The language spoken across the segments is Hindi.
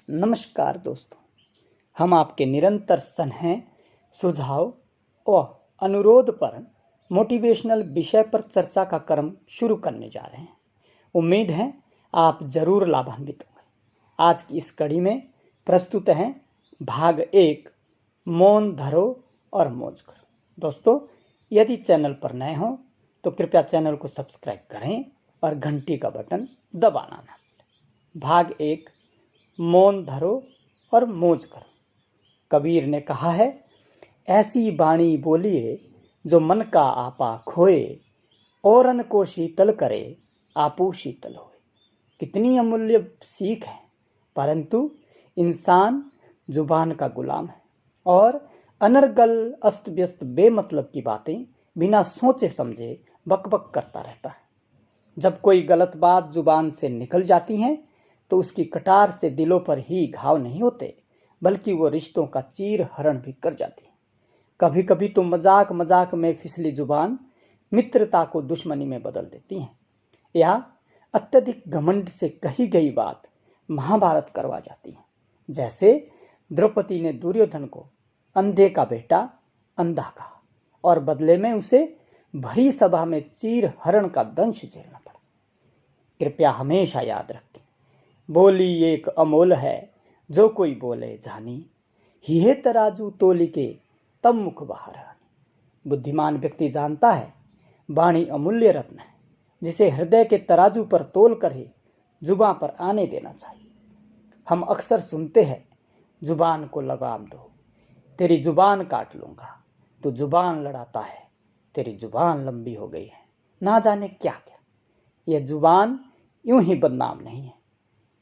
नमस्कार दोस्तों, हम आपके निरंतर स्नेह, सुझाव व अनुरोध पर मोटिवेशनल विषय पर चर्चा का क्रम शुरू करने जा रहे हैं। उम्मीद है आप जरूर लाभान्वित होंगे। आज की इस कड़ी में प्रस्तुत है भाग 1, मौन धरो और मौज करो। दोस्तों, यदि चैनल पर नए हो तो कृपया चैनल को सब्सक्राइब करें और घंटी का बटन दबाना ना भूलें। भाग 1, मौन धरो और मौज करो। कबीर ने कहा है, ऐसी बाणी बोलिए जो मन का आपा खोए, औरन को शीतल करे आपू शीतल होए। कितनी अमूल्य सीख है, परंतु इंसान जुबान का गुलाम है और अनर्गल अस्त व्यस्त बेमतलब की बातें बिना सोचे समझे बकबक करता रहता है। जब कोई गलत बात जुबान से निकल जाती है तो उसकी कटार से दिलों पर ही घाव नहीं होते, बल्कि वो रिश्तों का चीर हरण भी कर जाती है। कभी कभी तो मजाक मजाक में फिसली जुबान मित्रता को दुश्मनी में बदल देती है, या अत्यधिक घमंड से कही गई बात महाभारत करवा जाती है। जैसे द्रौपदी ने दुर्योधन को अंधे का बेटा अंधा कहा और बदले में उसे भरी सभा में चीर हरण का दंश झेलना पड़ा। कृपया हमेशा याद रखें, बोली एक अमोल है जो कोई बोले जानी, हिये तराजू तोली के तब मुख बाहर आनी। बुद्धिमान व्यक्ति जानता है वाणी अमूल्य रत्न है, जिसे हृदय के तराजू पर तोल कर ही जुबान पर आने देना चाहिए। हम अक्सर सुनते हैं, जुबान को लगाम दो, तेरी जुबान काट लूंगा। तो जुबान लड़ाता है, तेरी जुबान लंबी हो गई है, ना जाने क्या क्या। यह जुबान यूं ही बदनाम नहीं है।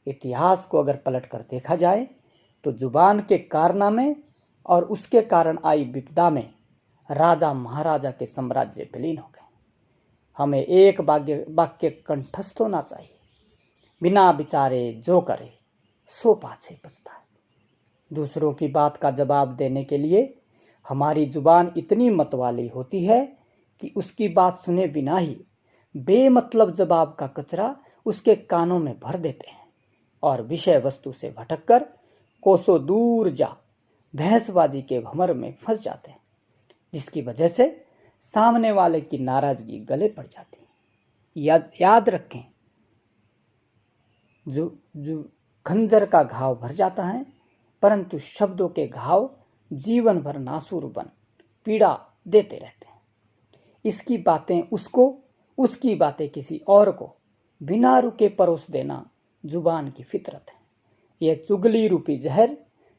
इतिहास को अगर पलट कर देखा जाए तो जुबान के कारनामे और उसके कारण आई विपदा में राजा महाराजा के साम्राज्य विलीन हो गए। हमें एक वाक्य कंठस्थ होना चाहिए, बिना विचारे जो करे सो पाछे पछताए। दूसरों की बात का जवाब देने के लिए हमारी जुबान इतनी मतवाली होती है कि उसकी बात सुने बिना ही बेमतलब जवाब का कचरा उसके कानों में भर देते हैं और विषय वस्तु से भटककर कोसों दूर जा बहसबाजी के भंवर में फंस जाते हैं, जिसकी वजह से सामने वाले की नाराजगी गले पड़ जाती है। याद रखें, जो खंजर का घाव भर जाता है, परंतु शब्दों के घाव जीवन भर नासूर बन पीड़ा देते रहते हैं। इसकी बातें उसको, उसकी बातें किसी और को बिना रुके परोस देना जुबान की फितरत है। यह चुगली रूपी जहर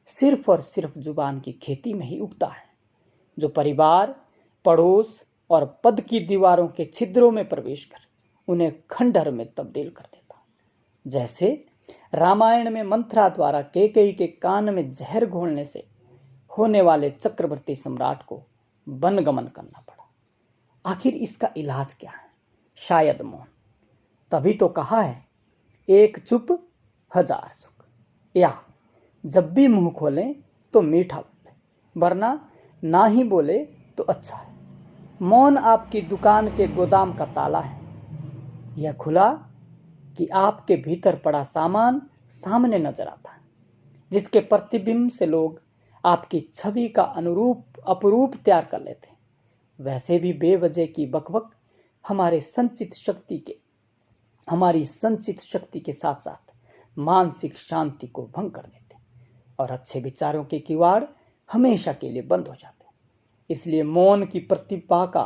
सिर्फ और सिर्फ जुबान की खेती में ही उगता है, जो परिवार, पड़ोस और पद की दीवारों के छिद्रों में प्रवेश कर उन्हें खंडहर में तब्दील कर देता। जैसे रामायण में मंथरा द्वारा कैकेयी के कान में जहर घोलने से होने वाले चक्रवर्ती सम्राट को वनगमन करना पड़ा। आखिर इसका इलाज क्या है? शायद मौन। तभी तो कहा है, एक चुप हजार सुख। या जब भी मुंह खोलें तो मीठा बोले, वरना ना ही बोले तो अच्छा है। मौन आपकी दुकान के गोदाम का ताला है। यह खुला कि आपके भीतर पड़ा सामान सामने नजर आता है, जिसके प्रतिबिंब से लोग आपकी छवि का अपरूप तैयार कर लेते हैं। वैसे भी बेवजह की बकबक हमारी संचित शक्ति के साथ साथ मानसिक शांति को भंग कर देते हैं और अच्छे विचारों के किवाड़ हमेशा के लिए बंद हो जाते हैं। इसलिए मौन की प्रतिभा का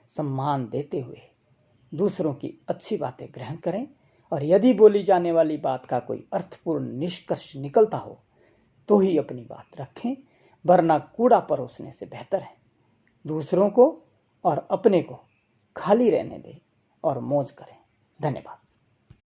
सम्मान देते हुए दूसरों की अच्छी बातें ग्रहण करें, और यदि बोली जाने वाली बात का कोई अर्थपूर्ण निष्कर्ष निकलता हो तो ही अपनी बात रखें, वरना कूड़ा परोसने से बेहतर है दूसरों को और अपने को खाली रहने दें और मौज करें। धन्यवाद।